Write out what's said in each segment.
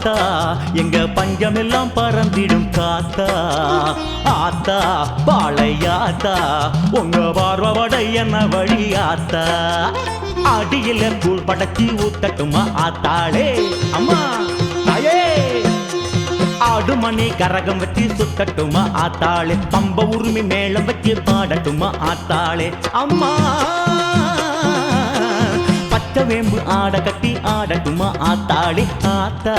ஆத்தா எங்க பஞ்சமெல்லாம் பறந்திடும் காத்தா ஆத்தா பாளையாத்தா உங்க பார்வட என்ன வழி ஆத்தா அடியில கூழ் படைச்சி ஊத்தட்டுமா ஆத்தாளே அம்மா தாயே ஆடு மணி கரகம் வச்சு சுத்தட்டுமா ஆத்தாளே பம்ப உரிமை மேளம் வச்சு பாடட்டுமா ஆத்தாளே அம்மா பச்சை வேம்பு ஆட கட்டி ஆடட்டுமா ஆத்தாளே ஆத்தா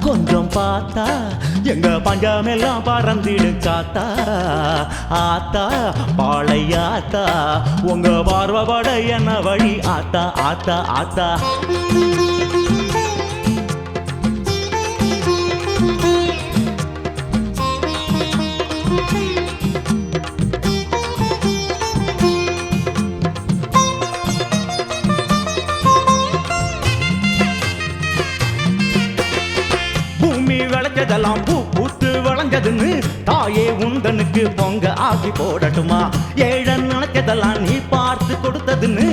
கொஞ்சம் பார்த்தா எங்க பஞ்சமெல்லாம் பறந்திடு காத்தா ஆத்தா பாளையாத்தா உங்க பார்வட என்ன வழி ஆத்தா ஆத்தா ஆத்தா விளைஞ்சதெல்லாம் பூ பூத்து விளைஞ்சதுன்னு தாயே உந்தனுக்கு பொங்க ஆக்கி போடட்டுமா ஏழன் நினைச்சதெல்லாம் நீ பார்த்து கொடுத்ததுன்னு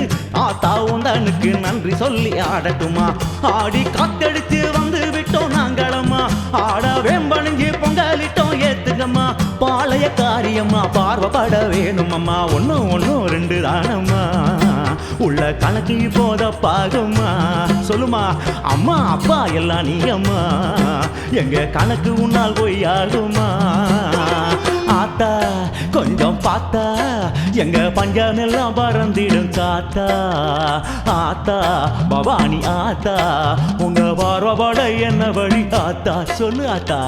ஆத்தா உந்தனுக்கு நன்றி சொல்லி ஆடட்டுமா ஆடி காத்தடிச்சு வந்து விட்டோம் நாங்களம்மா ஆட வேம்பணிஞ்சு பொங்கலிட்டோம் ஏத்துக்கம்மா பாளைய காரியம்மா பார்வப்பட வேணுமம்மா ஒன்னும் ரெண்டு தானம்மா உள்ள கணக்கு இப்போத பாகம்மா சொல்லுமா அம்மா அப்பா எல்லாம் நீ அம்மா எங்க கணக்கு உன்னால் போய் ஆகுமா ஆத்தா கொஞ்சம் பார்த்தா எங்க பஞ்சமெல்லாம் பறந்திடும் காத்தா ஆத்தா பவானி ஆத்தா உங்க பார்வப்பட என்ன வழி ஆத்தா சொல்லு ஆத்தா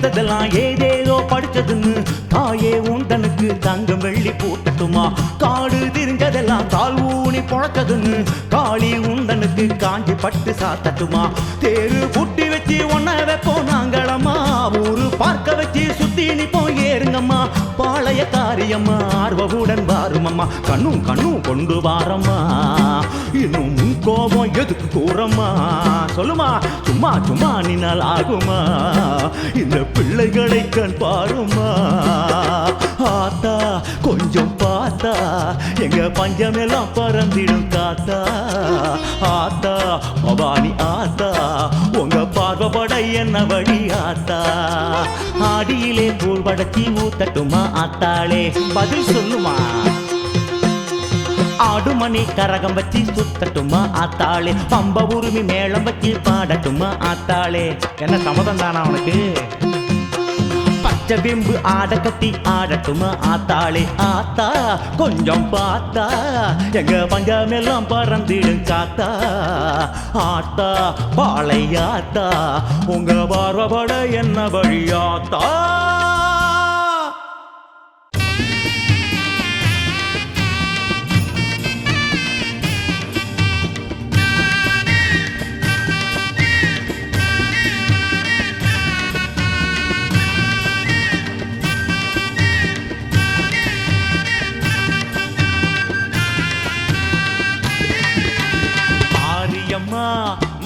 எடுத்ததெல்லாம் ஏதேதோ படிச்சதுன்னு தாயே உந்தனுக்கு தங்கம் வெள்ளி போட்டட்டுமா காடு திரிஞ்சதெல்லாம் கால் ஊனி பொழச்சதுன்னு காளி உந்தனுக்கு காஞ்சி பட்டு சாத்தட்டுமா தேரு புட்டி வச்சு ஒன்ன வைப்போம் நாங்களம்மா ஊரு பார்க்க வச்சு சுத்தி நிப்போம் ஏறுங்கம்மா பாளைய காரியம்மா ஆர்வவுடன் வாருமம்மா கண்ணும் கொண்டு வாரம்மா இன்னும் கோபம் எதுக்கு கூறம்மா சொல்லுமா சும்மா நின்னால் ஆகுமா இந்த பிள்ளைகளை கண் பாருமா ஆத்தா கொஞ்சம் பார்த்தா எங்க பஞ்சமெல்லாம் பறந்திடும் காத்தா ஆத்தா பவானி ஆத்தா உங்க பார்வப்பட என்ன வழி ஆத்தா ஆடியிலே கூழ் படைச்சி ஊத்தட்டுமா ஆத்தாளே பதில் சொல்லுமா ஆடு மணி கரகம் வச்சு சுத்தட்டுமா ஆத்தாளே பம்ப உரிமை மேளம் வச்சு பாடட்டுமா ஆத்தாளே என்ன சம்மதம் தானா உனக்கு பச்சை பிம்பு ஆட கட்டி ஆடட்டுமா ஆத்தாளே ஆத்தா கொஞ்சம் பார்த்தா எங்க பஞ்சமெல்லாம் பறந்திடும் காத்தா ஆத்தா பாளையாத்தா உங்க பார்வப்பட என்ன வழியாத்தா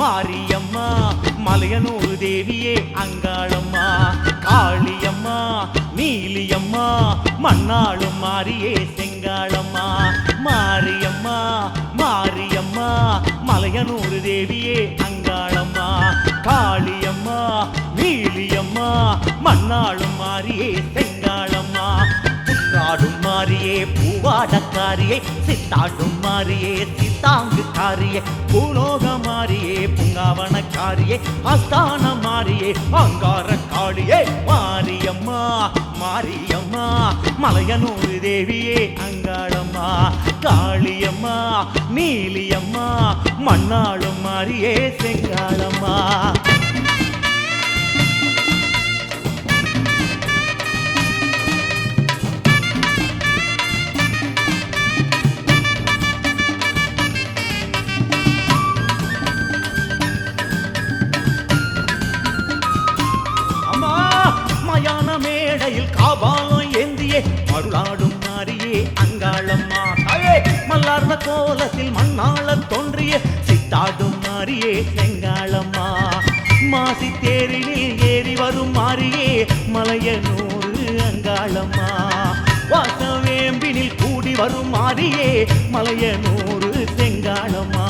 மாரியம்மா மலையனூர் தேவியே அங்காளம்மா காளியம்மா நீலியம்மா மண்ணாளும் மாரியே செங்காளம்மா மாரியம்மா மலையனூர் தேவியே அங்காளம்மா காளியம்மா நீலியம்மா மண்ணாளும் மாரியே செங்காளம்மா புற்றாடும் மாரியே பூவாடக்காரியே சித்தாடும் மாரியே சித்தாங்கு காரியே பூலோக மாரியே புங்காவனக்காரியே அஸ்தான மாரியே அங்கார காளியே மாரியம்மா மலையனூர் தேவியே அங்காளம்மா காளியம்மா நீலியம்மா மண்ணாளும் மாரியே செங்காளம்மா மேடையில் காபாலம் ஏந்தியே அருளாடும் மாரியே அங்காளம்மா மலர்ந்த கோலத்தில் மண்ணாள தோன்றிய சித்தாடும் மாறியே செங்காளம்மா மாசி தேரினில் ஏறி வரும் மாறியே மலையனூறு அங்காளம்மா வாசவேம்பினில் கூடி வரும் மாறியே மலையனூறு செங்காளம்மா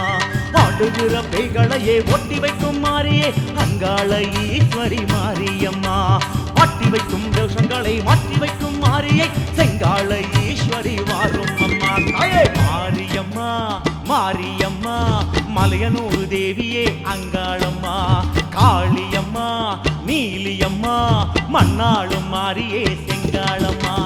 ஆடுகிற பேய்களையே ஒட்டி வைக்கும் மாறியே அங்காள ஈஸ்வரி மாரியம்மா மாட்டி வைக்கும் தோஷங்களை மாற்றி வைக்கும் மாரியை செங்காள ஈஸ்வரி வாரும் அம்மா தாயே மாரியம்மா மாரியம்மா மலையனூர் தேவியே அங்காளம்மா காளியம்மா நீலியம்மா மண்ணாளும் மாரியே செங்காளம்மா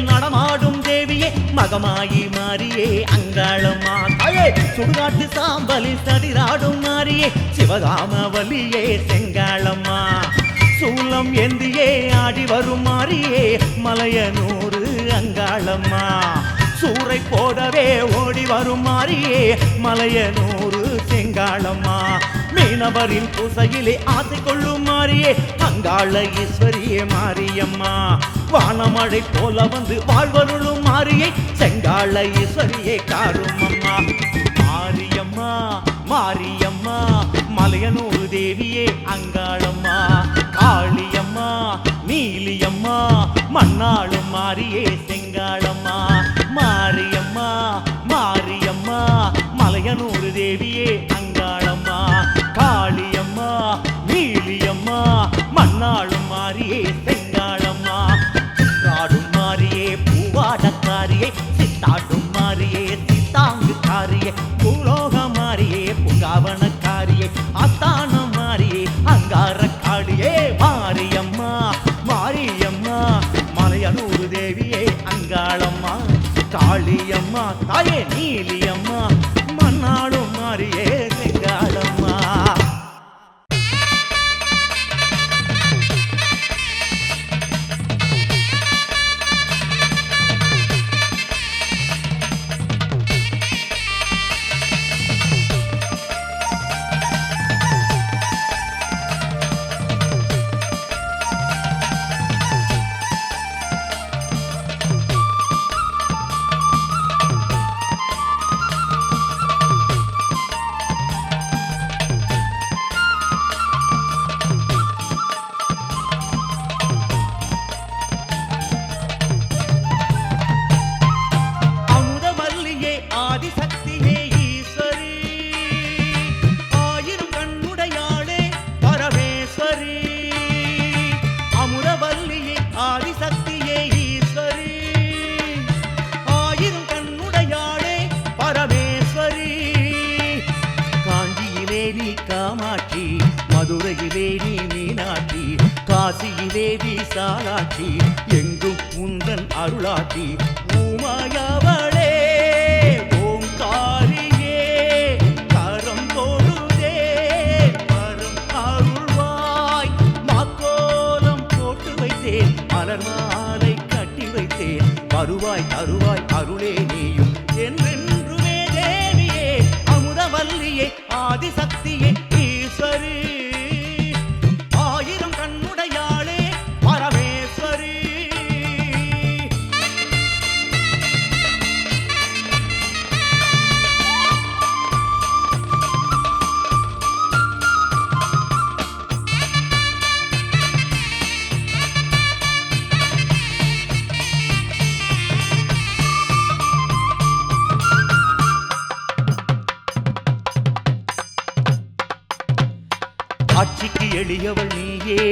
நடமாடும் தேவியே மகமாயி மாரியே அங்காளம்மா தாயே சுடுகாட்டு சாம்பலில் சதிராடும் மாரியே சிவகாமவல்லியே செங்காளம்மா சூலம் ஏந்தியே ஆடி வரும் மாரியே மலையனூறு அங்காளம்மா சூறை போடவே ஓடி வரும் மாரியே மலையனூறு செங்காளம்மா மீனவரின் பூசையிலே ஆசை கொள்ளும் மாரியே அங்காள ஈஸ்வரியே மாரியம்மா வானமழை போல வந்து வாழ்வருளும் மாரியை செங்காள ஈஸ்வரியே காரும் அம்மா மாரியம்மா மாரியம்மா மலையனூர் தேவியே அங்காளம்மா காளியம்மா நீலியம்மா மண்ணாளும் மாரியே செங்காளம்மா மாரியம்மா மாரியம்மா மலையனூர் தேவியே அங்காளம்மா காளியம்மா நீலியம்மா மண்ணாளும் மாரியே செங்காளம்மா சித்தாடும் மாரியே பூவாடக்காரியே சித்தாடும் மாரியே சித்தாங்கு காரியே பூலோக மாரியே புங்காவனக்காரியே அத்தானம் மாரியே அங்கார காளியே மாரியம்மா மாரியம்மா மலையனூர் தேவியே அங்காளம்மா காளியம்மா தாயே நீலியம்மா மண்ணாளும் மாரியே செங்காளம்மா காமாட்சி மதுரையிலே நீ மீனாட்சி காசியிலே நீ சாலாட்சி எங்கும் உந்தன் அருளாட்சி உமையவளே ஓங்காரியே கரம் தொழுதே வரும் அருள்வாய் மாக்கோலம் போட்டு வைத்தேன் மலர் மாலை கட்டி வைத்தேன் வருவாய் தருவாய் அருளே நீயும் என்றென்றுமே தேவியே அமுதவல்லியே ஆதிசக்தியே ஈஸ்வரி ஆயிரம் கண்ணுடையாளே பரமேஸ்வரி காட்சிக்கு எளியவள் நீயே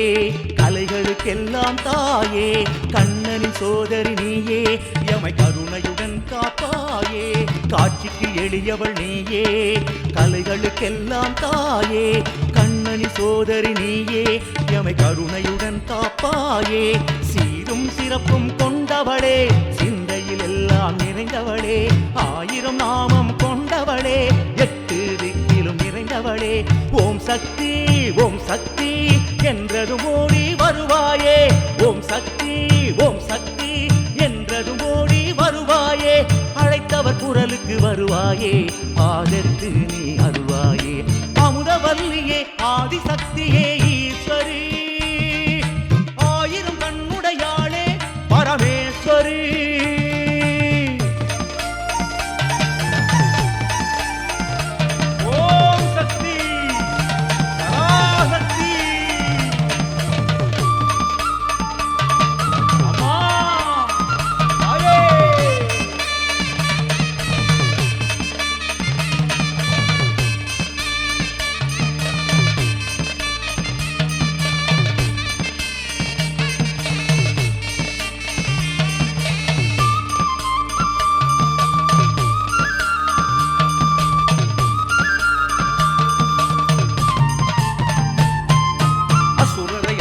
கலைகளுக்கெல்லாம் தாயே கண்ணனின் சோதரி நீயே எமை கருணையுடன் காப்பாயே காட்சிக்கு எளியவள் நீயே கலைகளுக்கெல்லாம் தாயே கண்ணனின் சோதரி நீயே எமை கருணையுடன் காப்பாயே சீரும் சிறப்பும் கொண்டவளே சிந்தையில் எல்லாம் நிறைந்தவளே ஆயிரம் நாமம் கொண்டவளே எட்டு திக்கிலும் நிறைந்தவளே ஓம் சக்தி என்றதும் ஓடி வருவாயே ஓம் சக்தி ஓம் சக்தி என்றதும் ஓடி வருவாயே அழைத்தவர் குரலுக்கு வருவாயே ஆதரித்து நீ அருள்வாயே அமுதவல்லியே ஆதிசக்தியே ஈஸ்வரி ஆயிரம் கண்ணுடையாளே பரமேஸ்வரி ஓம் சக்தி பராசக்தி அம்மா தாயே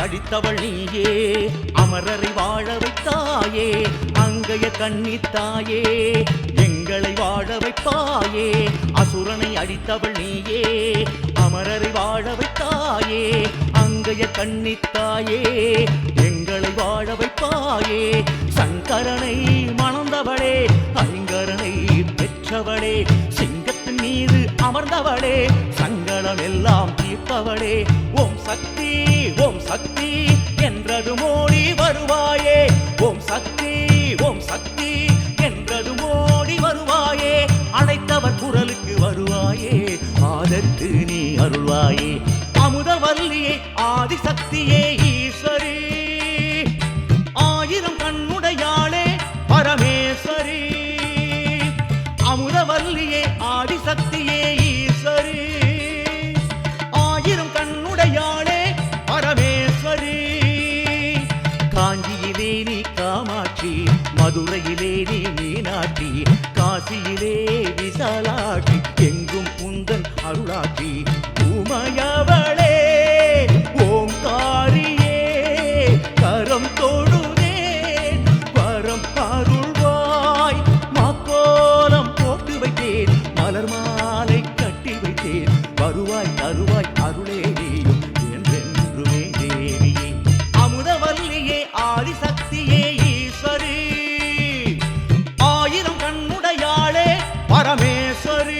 அடித்தவள் நீயே அமரரை வாழ வைத்தாயே அங்கைய கண்ணித்தாயே எங்களை வாழ வைப்பாயே அசுரனை அடித்தவள் நீயே அமரரை வாழ வைத்தாயே அங்கைய கண்ணித்தாயே எங்களை வாழ வைப்பாயே சங்கரனை மணந்தவளே ஐங்கரனை பெற்றவளே சிங்கத்தின் மீது அமர்ந்தவளே சங்கடம் எல்லாம் தீர்ப்பவளே ஓம் சக்தி ஓம் சக்தி என்றது மோடி வருவாயே ஓம் சக்தி ஓம் சக்தி என்றது மோடி வருவாயே அழைத்தவர் குரலுக்கு வருவாயே ஆதரித்து நீ அருள்வாயே அமுதவல்லியே ஆதிசக்தியே ஈஸ்வரி ஆயிரம் கண்ணுடையாளே பரமேஸ்வரி அமுதவல்லியே ஆதிசக்தியே ஈஸ்வரி ஆயிரம் கண்ணுடையாளே பரமேஸ்வரி காஞ்சியிலே நீ காமாட்சி மதுரையிலே நீ மீனாட்சி காசியிலே விசாலாட்சி எங்கும் குந்தன் அருளாட்சி உமையவளே ஓங்காரியே கரம் தொழுதேன் வரம் அருள்வாய் மாக்கோலம் போட்டு வைத்தேன் மலர் மாலை கட்டி வைத்தேன் வருவாய் தருவாய் அருளே நீயும் என்றென்றுமே தேவியே அமுதவல்லியே ஆதிசக்தியே ஈஸ்வரி ஆயிரம் கண்ணுடையாளே பரமேஸ்வரி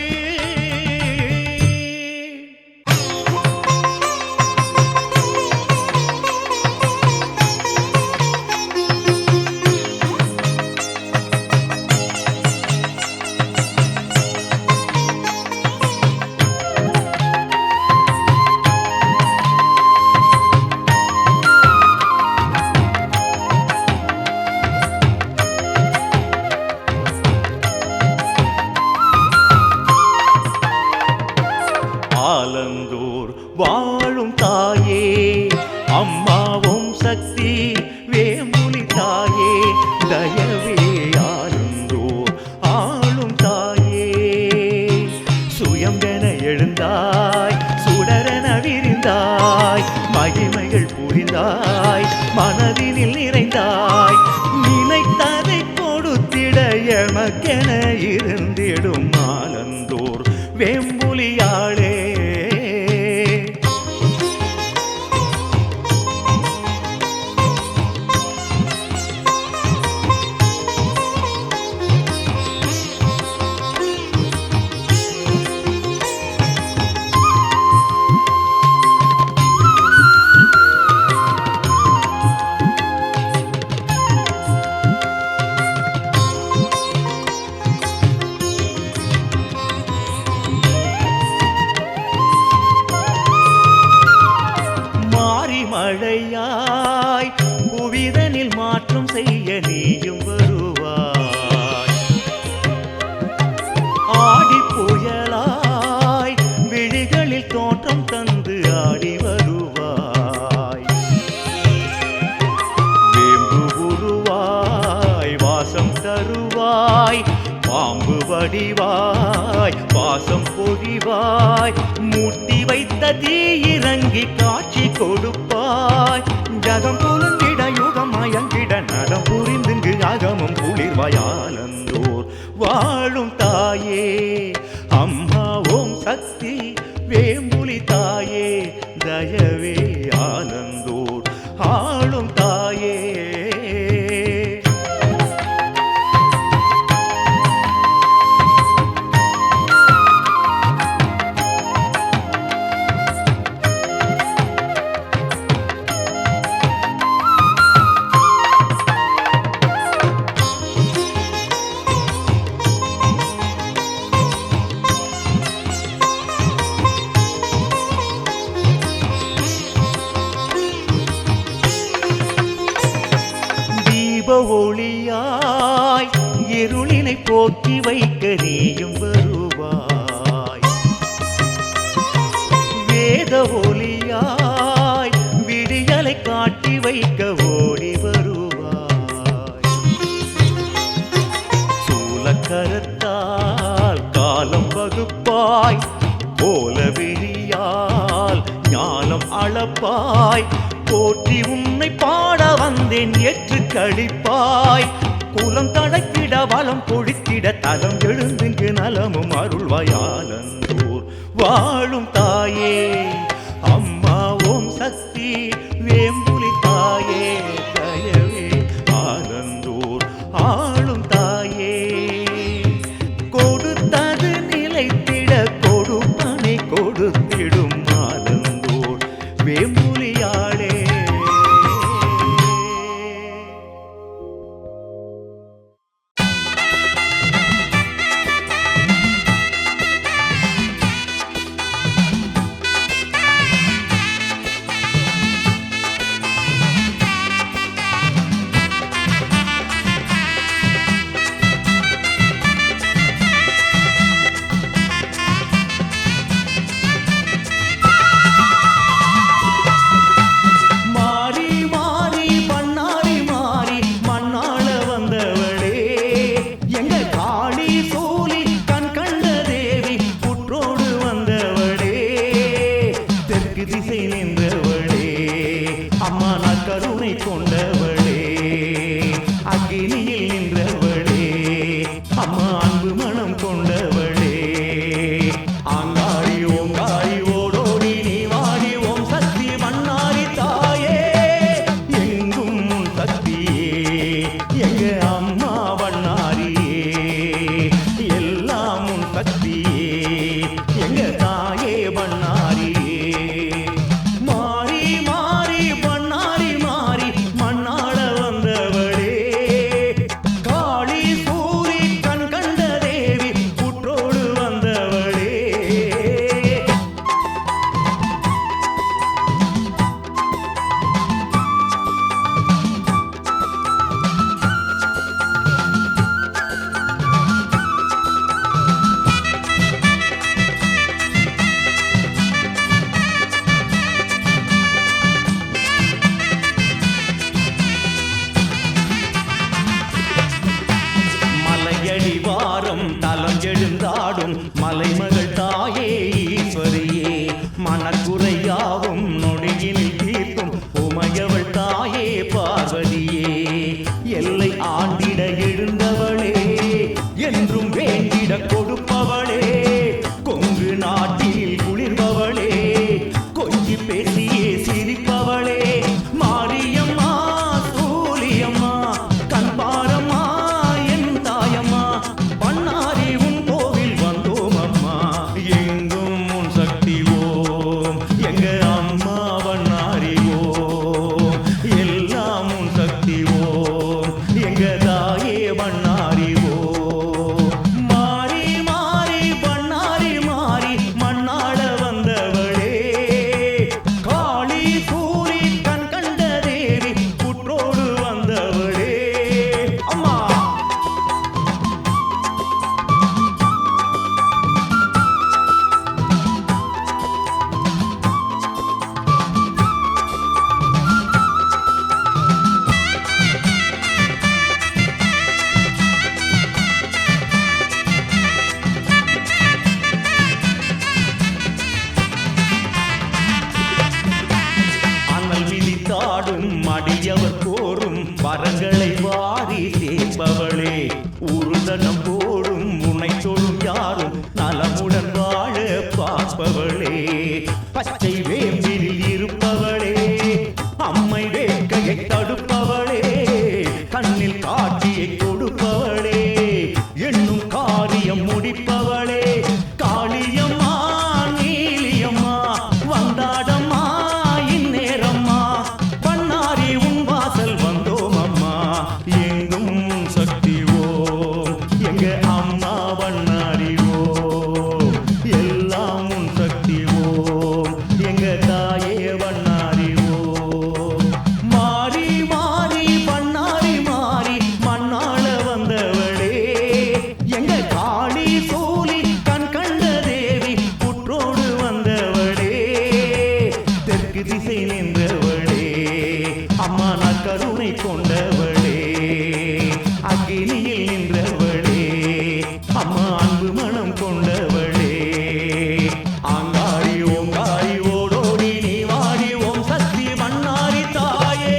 ஆலந்தூர் வாழும் தாயே அம்மாவும் சக்தி வேம்புலி தாயே தயவே ஆலந்தூர் ஆளும் தாயே சுயம்பென எழுந்தாய் சுடரென விரிந்தாய் மகிமைகள் புரிந்தாய் மனதினில் நிறைந்தாய் நினைத்ததை கொடுத்திட எமக்கென இருந்திடும் ஆலந்தூர் வேம்புலியாளே மழையாய் புவிதனில் மாற்றம் செய்ய நீயும் வருவாய் ஆடி புயலாய் விழிகளில் தோற்றம் தந்து ஆடி வருவாய் வேம்பு உருவாய் வாசம் தருவாய் பாம்பு வடிவாய் பாசம் பொழிவாய் மூட்டி வைத்த தீ இறங்கி காட்சி கொடுப்பாய் ஜகம் புலந்திட யுகம் மயங்கிட நடம் புரிந்துங்கு அகமும் குளிர்வாய் ஆலந்தூர் வாழும் தாயே அம்மா ஓம் சக்தி வேம்புலி தாயே தயவே ஆனந்த போக்கி வைக்க நீயும் வருவாய். வேத ஒளியாய் விடியலை காட்டி வைக்க ஓடி வருவாய். சூலக்கரத்தால் காலம் வகுப்பாய், போல விழியால் ஞானம் அளப்பாய். போற்றி உன்னை பாட வந்தேன் ஏற்று கழிப்பாய். குலம் தழைத்திட வளம் பொழித்திட தலம் எழுந்திங்கு நலமும் அருள்வாயாலந்தூர் வாழும் தாயே அம்மா ஓம் சக்தி வேம்புலி தாயே தயவே ஆலந்தூர் ஆளும் தாயே. கொடுத்தது நிலைத்திட கொடுப்பனை கொடுத்திடும் ஆலந்தூர் வேம்புலியாளே. மலைமகள் தாயே ஈஸ்வரியே மனக்குறையாவும் நொடியினில் தீர்க்கும் உமையவள் தாயே பார்வதியே. எல்லை ஆண்டிட எழுந்தவளே என்றும் வேண்டிட கொடுப்பவளே. கொங்கு நாட்டில் குளிர்பவளே கொஞ்சி பேசியே சிரிப்பவளே. மாரியம்மா சூலியம்மா கண்பாரம்மா என் தாயம்மா. பண்ணாரி உன் கோவில் வந்தோம் அம்மா எங்கும் உன் சக்தி ஓம். எங்க அம்மா பண்ணாரி ஓம் எல்லாம் உன் சக்தி ஓம். எங்க தாயே பண்ணாரி ஓம். மாறி மாறி பண்ணாரி மாறி மண்ணாள வந்தவளே. காளி சூரி கண் கண்ட தேவி புற்றோடு வந்தவளே. அம்மா அனல் விழித்தாடும் அடியவர் கோரும் வரங்களை வாரி சேர்ப்பவளே. உருதனம் போடும் உனை சொல்லும் யாரும் நலமுடன் வாழ பார்ப்பவளே. பச்சை வேம்பிலில் இருப்பவளே அம்மை வேட்கையை தடுப்பவளே. கண்ணில் காட்சியை கொடுப்பவளே என்னும் காரியம் முடிப்பவளே. காளியம்மா நீலியம்மா வந்தாடம்மா இந்நேரம்மா. பண்ணாரி உன் வாசல் வந்தோம் அம்மா எங்கும் சக்தி ஓம். எங்க அம்மா பண்ணாரி ஓம் எல்லாம் உன் சக்தி ஓம். எங்க தாயே பண்ணாரி ஓம். மாறி மாறி பண்ணாரி மாறி மண்ணாள வந்தவளே. அன்பு மனம் கொண்டவளே ஆங்காரி ஓங்காரி ஓடோடி நீ வாடி ஓம் சக்தி மன்னாரி தாயே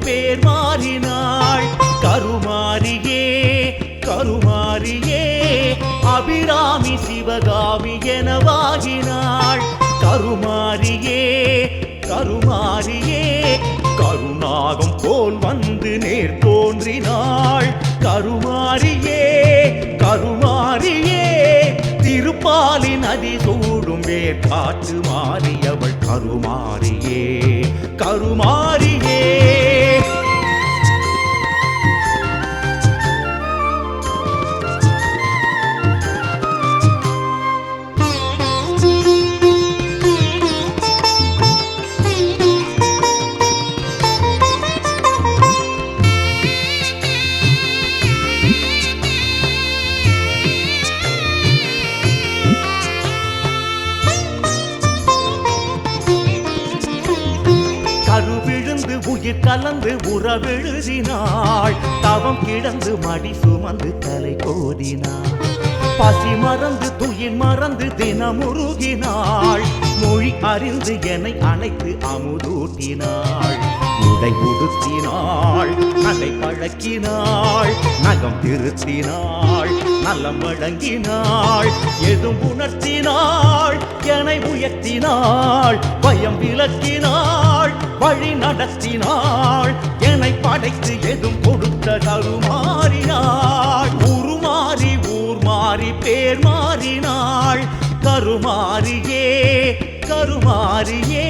பேர் மாறினாள் கருமாரியே கருமாரியே அபிராமி சிவகாமி எனவாகினாள் கருமாரியே கருமாரியே கருணாகம் போல் வந்து நேர் தோன்றினாள் கருமாரியே கருமாரியே திருப்பாலி நதி சூடும் வேற்காட்டு மாறியவள் கருமாரியே கருமாரியே கருவிழுந்து உயிர் கலந்து உறவெழுதினாள் தவம் கிடந்து மடி சுமந்து தலை கோதினாள் பசி மறந்து துயில் மறந்து தினமுருகினாள் மொழி அறிந்து என்னை அணைத்து அமுதூட்டினாள் உடை உடுத்தினாள் நடை பழக்கினாள் நகம் திருத்தினாள் நலம் வழங்கினாள் எதும் உணர்த்தினாள் என்னை உயர்த்தினாள் பயம் விலக்கினாள் வழி நடத்தினாள் என்னை படைத்து எதும் கொடுத்த கருமாறினாள் உருமாறி ஊர் மாறி பேர் மாறினாள் கருமாரியே கருமாரியே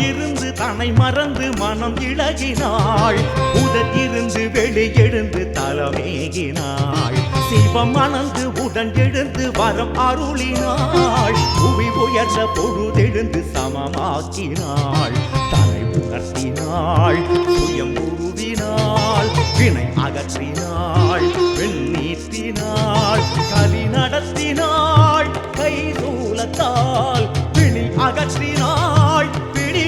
இருந்து தன்னை மறந்து மனம் இழகினாள் உடல் இருந்து வெளியெழுந்து தலமேகினாள் சிவம் மணந்து உடன் எழுந்து வரம் அருளினாள் புவி உயர்ந்த பொழுதெழுந்து சமமாக்கினாள் தலை உணர்த்தினாள் சுயம் உருவினாள் வினை அகற்றினாள் வெண்ணீத்தினாள் கலி நடத்தினாள் கை சூலத்தால் பிணி அகற்றினாள்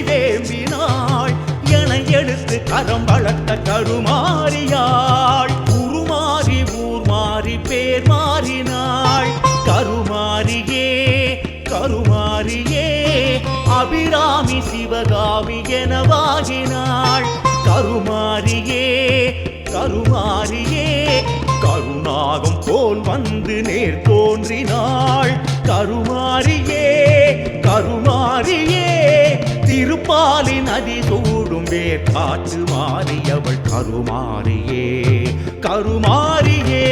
வேம்பினாள் என எடுத்து கரம் வளர்த்த கருமாரியாள் உருமாறி ஊர் மாறி பேர் மாறினாள் கருமாரியே கருமாரியே அபிராமி சிவகாமி எனவாகினாள் கருமாரியே கருமாரியே கருணாகம் போல் வந்து நேர் தோன்றினாள் கருமாரியே கருமாரியே திருப்பாலி நதி சூடும் வேற்காட்டு மாறியவள் கருமாரியே கருமாரியே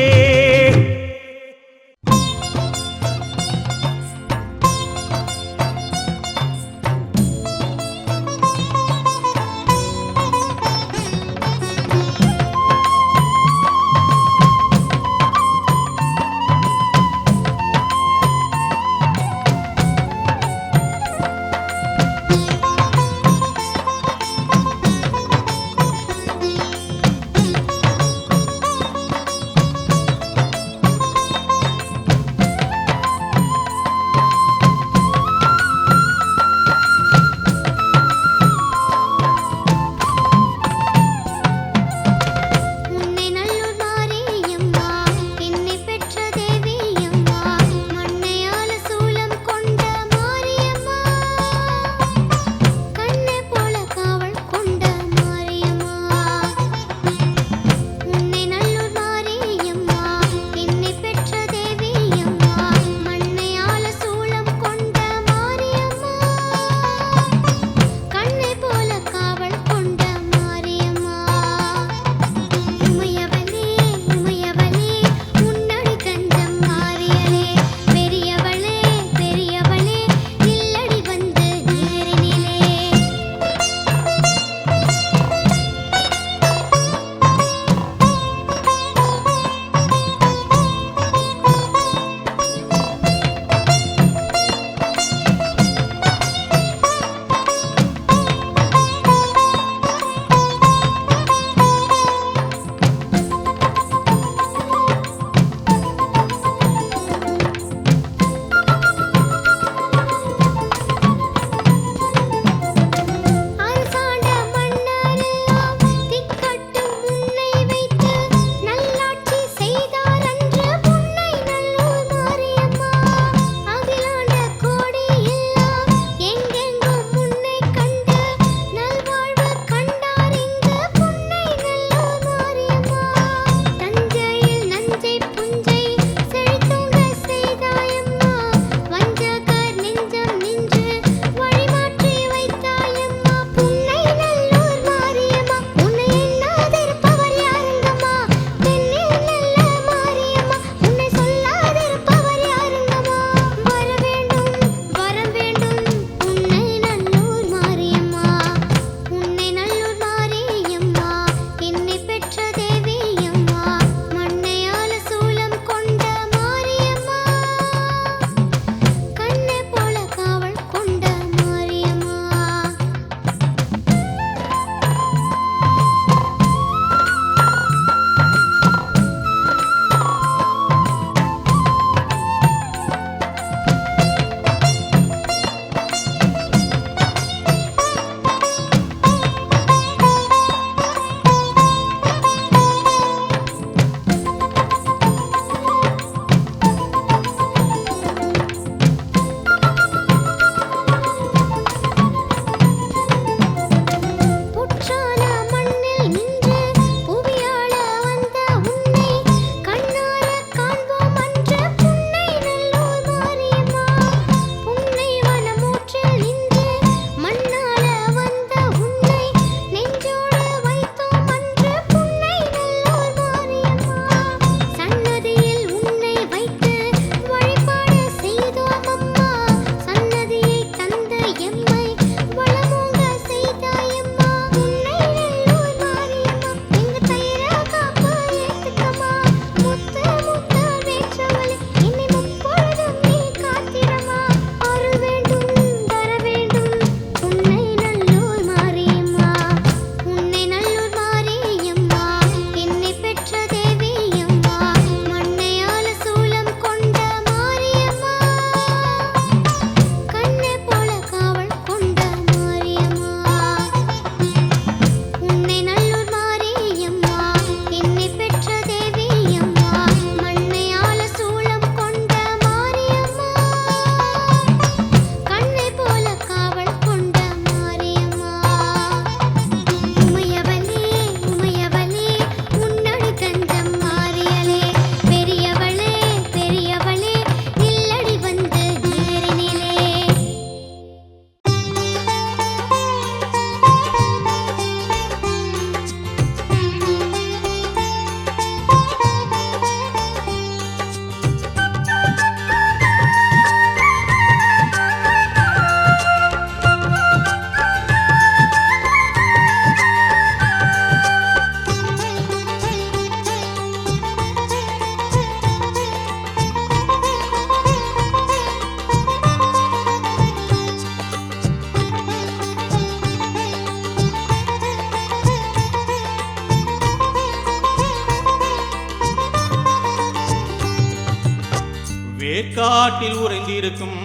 வேக்காட்டில் உறைந்திருக்கும்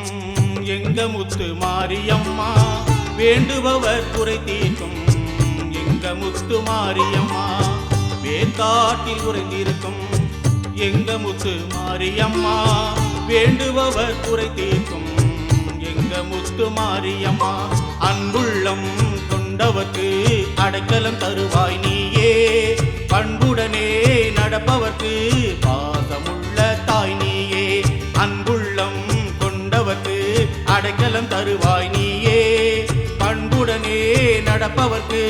எங்க முத்து மாரியம்மா, வேண்டுபவர் குறை தீர்க்கும் எங்க முத்து மாரியம்மா. வேக்காட்டில் உறைந்திருக்கும் எங்க முத்து மாரியம்மா, வேண்டுபவர் குறை தீர்க்கும் எங்க முத்து மாரியம்மா. அன்புள்ளம் கொண்டவர்க்கு அடைக்கலம் தருவாய் நீயே, பண்புடனே நடப்பவர்க்கு பாசமுள்ள தாய் நீயே. அன்புள்ளம் கொண்டவர்க்கு அடைக்கலம் தருவாய் நீயே, பண்புடனே நடப்பவர்க்கு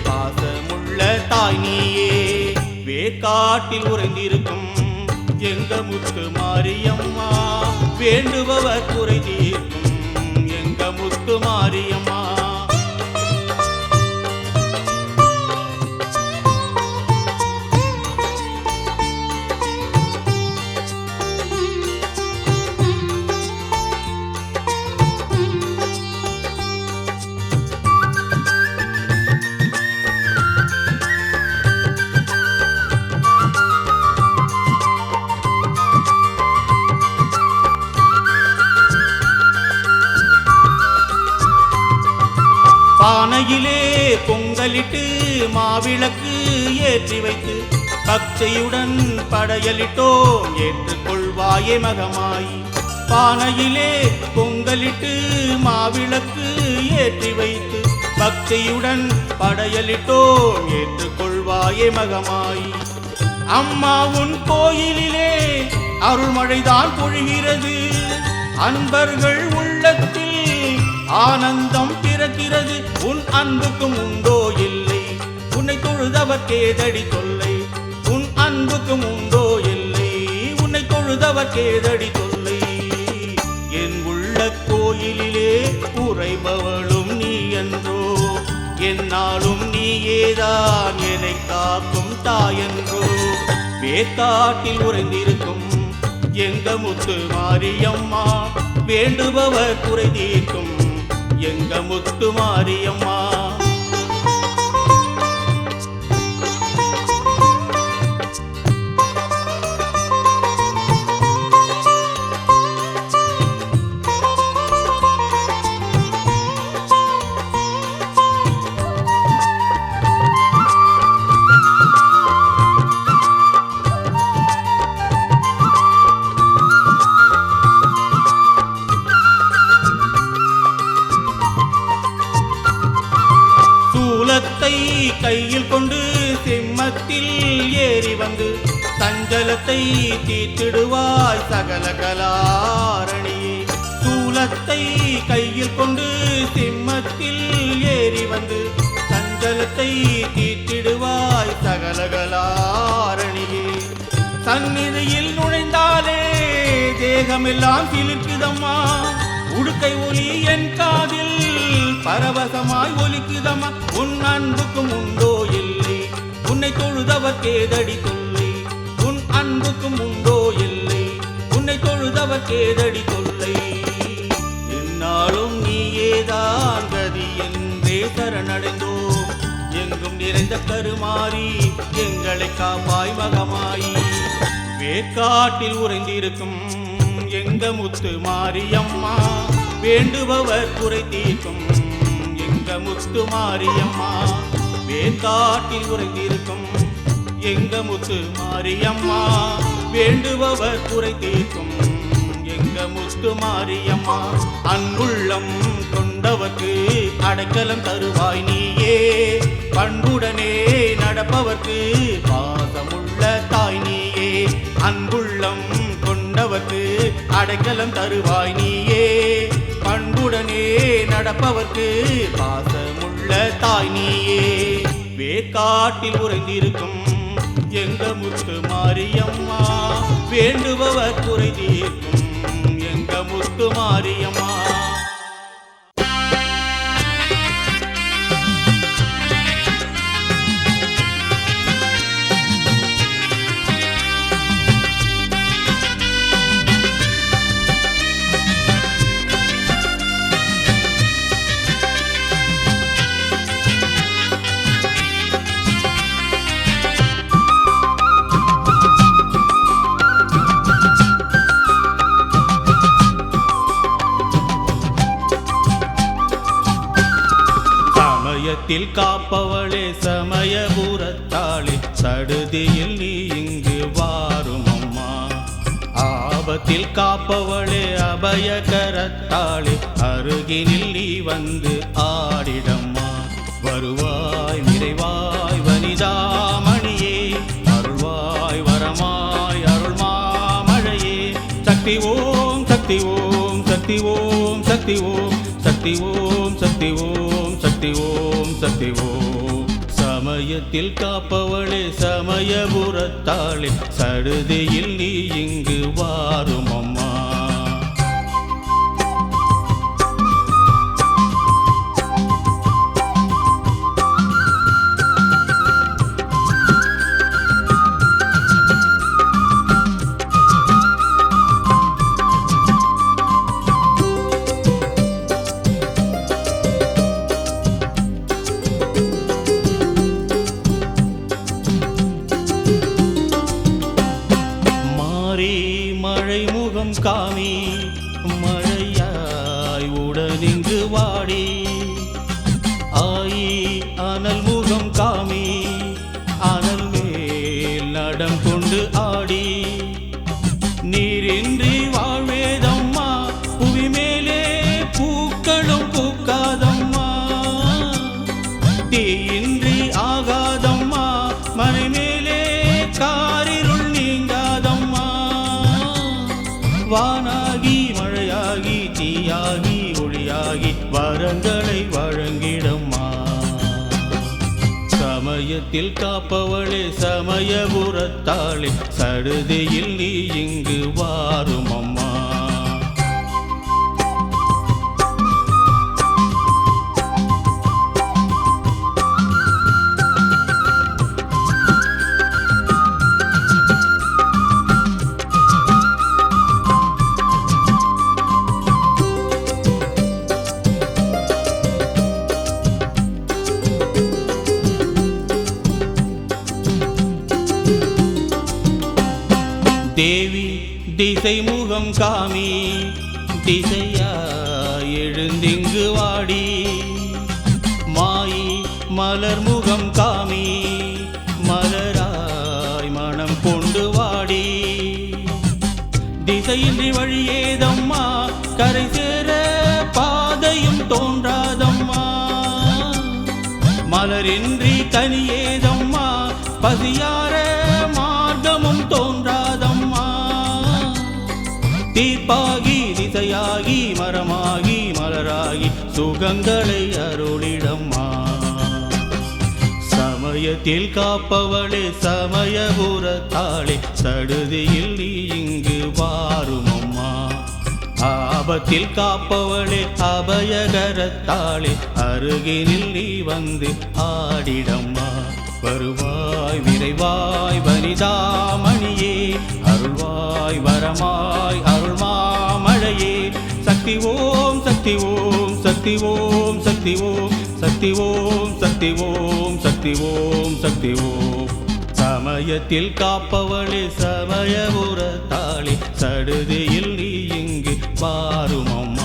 பாசமுள்ள தாய் நீயே. வேக்காட்டில் உறைந்திருக்கும் எங்க முத்து மாரியம்மா, வேண்டுபவர் குறை தீர்க்கும் எங்க முத்து மாரியம்மா. பானையிலே பொங்கலிட்டு மாவிளக்கு ஏற்றி வைத்து பக்தியுடன் படையலிட்டோம் ஏற்றுக்கொள்வாயே மகமாய். பானையிலே பொங்கலிட்டு மாவிளக்கு ஏற்றி வைத்து பக்தியுடன் படையலிட்டோம் ஏற்றுக்கொள்வாயே மகமாய். அம்மா உன் கோயிலிலே அருள்மழைதான் பொழிகிறது, அன்பர்கள் உள்ளத்தில் ஆனந்தம் பிறக்கிறது. உன் அன்புக்கும் உண்டோ இல்லை, உன்னை தொழுதவர் கேதடி தொல்லை. உன் அன்புக்கும் உண்டோ இல்லை, உன்னை தொழுதவர் கேதடி தொல்லை. என் உள்ள கோயிலிலே உறைபவளும் நீ என்றோ, என்னாலும் நீயேதான் என்னை காக்கும் தாயன்றோ. வேக்காட்டில் உறைந்திருக்கும் எங்க முத்து மாரியம்மா, வேண்டுபவர் குறை தீர்க்கும் எங்க முத்து மாரியம்மா. கையில் கொண்டு சிம்மத்தில் ஏறி வந்து சஞ்சலத்தை தீர்த்திடுவாய் சகல கலாரணியே. சூலத்தை கையில் கொண்டு சிம்மத்தில் ஏறி வந்து சஞ்சலத்தை தீர்த்திடுவாய் சகல கலாரணியே. சந்நிதியில் நுழைந்தாலே தேகமெல்லாம் சிலிர்க்குதம்மா, உடுக்கை ஒலி என் காதில் பரவசமாய் ஒலிக்குதம்மா. உன் அன்புக்கும் உண்டோ இல்லை, உன்னை தொழுதவர் கேதடி தொல்லை. உன் அன்புக்கும் உண்டோ இல்லை, உன்னை தொழுதவர் கேதடி தொல்லை. என்னாலும் நீயேதான் கதி என்றே சரணடைந்தோம், எங்கும் நிறைந்த கருமாறி எங்களை காப்பாய் மகமாயி. வேக்காட்டில் உறைந்திருக்கும் எங்க முத்து மாரியம்மா, வேண்டுபவர் குறை தீர்க்கும் எங்க முத்து மாரியம்மா. வேக்காட்டில் உறைந்திருக்கும் எங்க முத்து மாரியம்மா, வேண்டுபவர் குறை தீர்க்கும் எங்க முத்து மாரியம்மா. அன்புள்ளம் கொண்டவர்க்கு அடைக்கலம் தருவாய் நீயே, பண்புடனே நடப்பவர்க்கு பாசமுள்ள தாய் நீயே. அன்புள்ளம் கொண்டவர்க்கு அடைக்கலம் தருவாய் நீயே, பண்புடனே நடப்பவர்க்கு பாசமுள்ள தாய் நீயே. வேக்காட்டில் உறைந்திருக்கும் எங்க முத்து மாரியம்மா, வேண்டுபவர் குறை தீர்க்கும் எங்க முத்து மாரியம்மா. சமயத்தில் காப்பவளே சமயபுரத்தாளே சடுதியில் நீ இங்கு வாரும் அம்மா. ஆபத்தில் காப்பவளே அபயகரத்தாளே அருகினில் நீ வந்து ஆடிடம்மா. வருவாய் நிறைவாய் வனிதாமணியே அருள்வாய் வரமாய் அருள்மாமழையே. சக்தி ஓம் சக்தி ஓம் சக்தி ஓம் சக்தி ஓம் சக்தி ஓம் சக்தி ஓம் சக்தி ஓம் சக்தி ஓம். சமயத்தில் காப்பவளே சமயபுரத்தாளே சடுதியில் நீ இங்கு வாரும் அம்மா. மழை முகம் காமி மழையாய் உடனிங்கு வாடி. ஆயி அனல் முகம் காமி அனல் மேல் நடம் கொண்டு ஆடி. நீரின்றி வாழ்வேதம்மா புவி மேலே பூக்களும் பூக்காதம்மா. தீயின்றி ஆகாதம்மா மனை மேலே காரிருள் நீங்காதம்மா. வானாகி மழையாகி தீயாகி ஒளியாகி வரங்களை வழங்கிடம்மா. சமயத்தில் காப்பவளே சமயபுரத்தாளே சடுதியில் நீ இங்கு வாரும் அம்மா. தேவி திசை முகம் காமி திசையாய் எழுந்திங்கு வாடி. மாயி மலர் முகம் காமி மலராய் மனம் கொண்டு வாடி. திசையின்றி வழியேதம்மா கரை சேர பாதையும் தோன்றாதம்மா. மலரின்றி கனியேதம்மா பசியார மார்க்கமும் தோன்றாதம்மா. தீர்ப்பாகி திசையாகி மரமாகி மலராகி சுகங்களை அருளிடம்மா. சமயத்தில் காப்பவளே சமயபுரத்தாளே சடுதியில் நீ இங்கு வாரும் அம்மா. ஆபத்தில் காப்பவளே அபயகரத்தாளே அருகினில் நீ வந்து ஆடிடம்மா. வருவாய் விரைவாய் வனிதாமணியே அருள்வாய் வரமாய் அருள்மாமழையே. சக்தி ஓம் சக்தி ஓம் சக்தி ஓம் சக்தி ஓம் சக்தி ஓம் சக்தி ஓம் சக்தி ஓம் சக்தி ஓம். சமயத்தில் காப்பவளே சமயபுரத்தாளே சடுதியில் நீ இங்கு வாரும் அம்மா.